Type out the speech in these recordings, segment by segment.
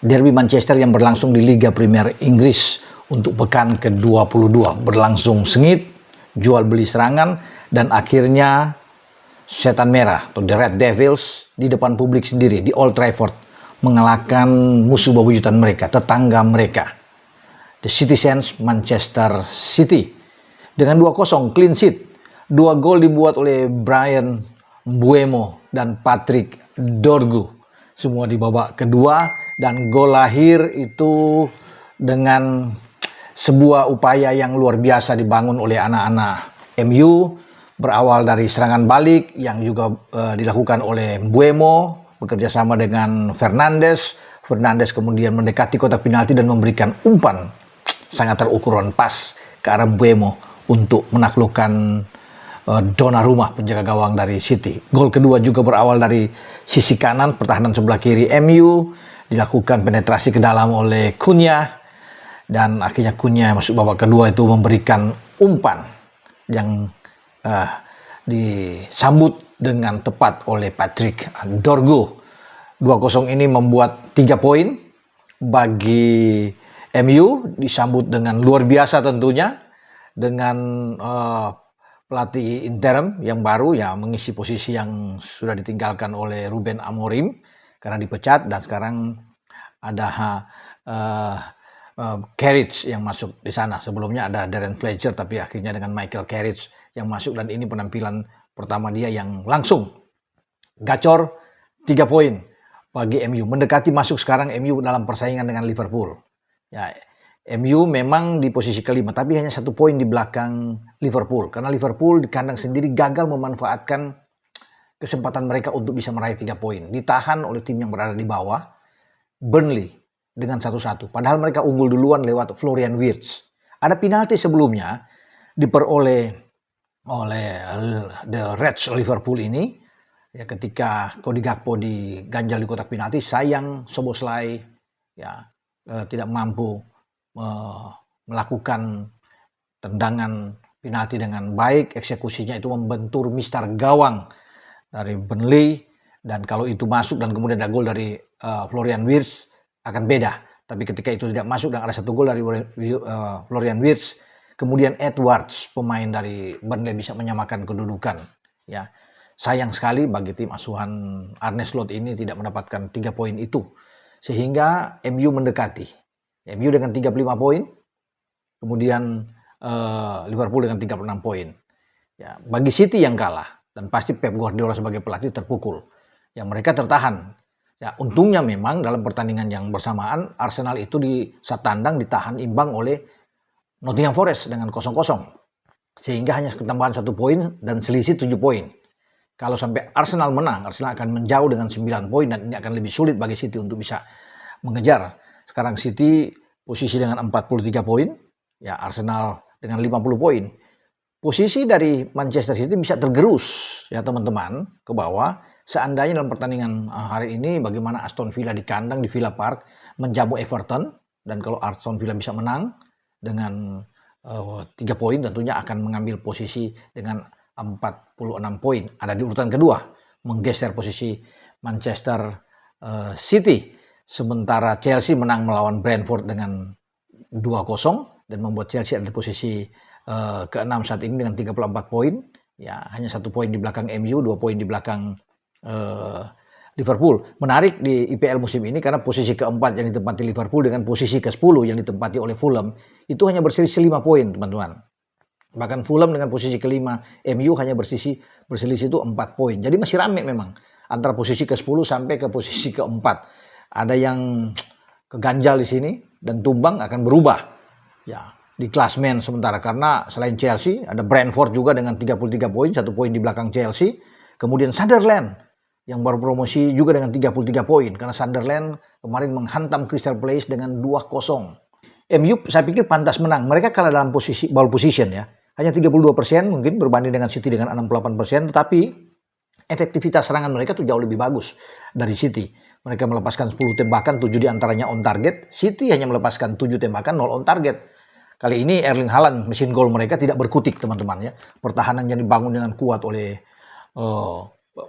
Derby Manchester yang berlangsung di Liga Premier Inggris untuk pekan ke-22 berlangsung sengit, jual beli serangan, dan akhirnya Setan Merah atau The Red Devils di depan publik sendiri di Old Trafford mengalahkan musuh bebuyutan mereka, tetangga mereka, The Citizens Manchester City dengan 2-0 clean sheet. 2 gol dibuat oleh Bryan Mbeumo dan Patrick Dorgu, semua di babak kedua, dan gol lahir itu dengan sebuah upaya yang luar biasa dibangun oleh anak-anak MU, berawal dari serangan balik yang juga dilakukan oleh Mbeumo bekerja sama dengan Fernandes. Fernandes kemudian mendekati kotak penalti dan memberikan umpan sangat terukuran pas ke arah Mbeumo untuk menaklukkan Donnarumma, penjaga gawang dari City. Gol kedua juga berawal dari sisi kanan pertahanan sebelah kiri MU, dilakukan penetrasi ke dalam oleh Cunha, dan akhirnya Cunha masuk babak kedua itu memberikan umpan yang disambut dengan tepat oleh Patrick Dorgu. 2-0 ini membuat 3 poin bagi MU, disambut dengan luar biasa tentunya dengan pelatih interim yang baru ya, mengisi posisi yang sudah ditinggalkan oleh Ruben Amorim karena dipecat, dan sekarang ada Carrick yang masuk di sana. Sebelumnya ada Darren Fletcher, tapi akhirnya dengan Michael Carrick yang masuk, dan ini penampilan pertama dia yang langsung gacor. 3 poin bagi MU, mendekati masuk sekarang MU dalam persaingan dengan Liverpool. Ya, MU memang di posisi kelima, tapi hanya 1 poin di belakang Liverpool. Karena Liverpool di kandang sendiri gagal memanfaatkan kesempatan mereka untuk bisa meraih 3 poin. Ditahan oleh tim yang berada di bawah, Burnley, dengan 1-1. Padahal mereka unggul duluan lewat Florian Wirtz. Ada penalti sebelumnya diperoleh oleh The Reds Liverpool ini. Ya, ketika Cody Gakpo diganjal di kotak penalti, sayang Szoboszlai ya tidak mampu melakukan tendangan penalti dengan baik. Eksekusinya itu membentur mistar gawang dari Burnley, dan kalau itu masuk dan kemudian ada gol dari Florian Wirtz akan beda. Tapi ketika itu tidak masuk dan ada 1 gol dari Florian Wirtz, kemudian Edwards, pemain dari Burnley, bisa menyamakan kedudukan. Ya, sayang sekali bagi tim asuhan Arne Slot ini tidak mendapatkan 3 poin itu, sehingga MU mendekati. MU dengan 35 poin, kemudian Liverpool dengan 36 poin. Ya, bagi City yang kalah, dan pasti Pep Guardiola sebagai pelatih terpukul. Ya, mereka tertahan. Ya, untungnya memang dalam pertandingan yang bersamaan Arsenal itu di saat tandang ditahan imbang oleh Nottingham Forest dengan 0-0. Sehingga hanya ketambahan 1 poin dan selisih 7 poin. Kalau sampai Arsenal menang, Arsenal akan menjauh dengan 9 poin, dan ini akan lebih sulit bagi City untuk bisa mengejar. Sekarang City posisi dengan 43 poin, ya Arsenal dengan 50 poin. Posisi dari Manchester City bisa tergerus ya teman-teman ke bawah seandainya dalam pertandingan hari ini bagaimana Aston Villa di kandang di Villa Park menjamu Everton, dan kalau Aston Villa bisa menang dengan 3 poin tentunya akan mengambil posisi dengan 46 poin, ada di urutan kedua, menggeser posisi Manchester City. Sementara Chelsea menang melawan Brentford dengan 2-0 dan membuat Chelsea ada di posisi ke-6 saat ini dengan 34 poin. Ya, hanya 1 poin di belakang MU, 2 poin di belakang Liverpool. Menarik di IPL musim ini karena posisi ke-4 yang ditempati Liverpool dengan posisi ke-10 yang ditempati oleh Fulham itu hanya berselisih 5 poin, teman-teman. Bahkan Fulham dengan posisi ke-5, MU hanya berselisih itu 4 poin. Jadi masih rame memang antara posisi ke-10 sampai ke posisi ke-4. Ada yang keganjal di sini dan tumbang akan berubah ya di klasmen sementara, karena selain Chelsea ada Brentford juga dengan 33 poin, 1 poin di belakang Chelsea. Kemudian Sunderland yang baru promosi juga dengan 33 poin karena Sunderland kemarin menghantam Crystal Palace dengan 2-0. MU saya pikir pantas menang. Mereka kalah dalam posisi ball position ya. Hanya 32% mungkin berbanding dengan City dengan 68%, tetapi efektivitas serangan mereka tuh jauh lebih bagus dari City. Mereka melepaskan 10 tembakan, 7 diantaranya on target. City hanya melepaskan 7 tembakan, 0 on target. Kali ini Erling Haaland, mesin gol mereka, tidak berkutik teman-teman ya. Pertahanan yang dibangun dengan kuat oleh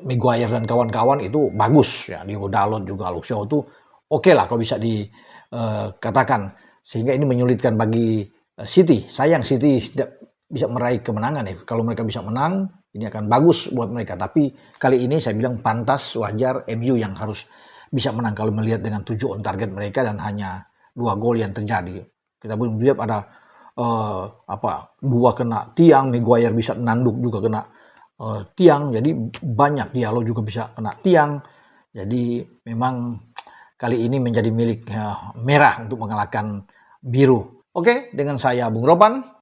Maguire dan kawan-kawan itu bagus ya. Diogo Dalot juga Luke Shaw itu oke lah kalau bisa dikatakan. Sehingga ini menyulitkan bagi City. Sayang City tidak bisa meraih kemenangan ya. Kalau mereka bisa menang, ini akan bagus buat mereka. Tapi kali ini saya bilang pantas, wajar MU yang harus bisa menang kalau melihat dengan 7 on target mereka dan hanya 2 gol yang terjadi. Kita belum lihat ada dua kena tiang, Maguire bisa nanduk juga kena tiang. Jadi banyak Diallo juga bisa kena tiang. Jadi memang kali ini menjadi milik merah untuk mengalahkan biru. Oke, dengan saya Bung Ropan.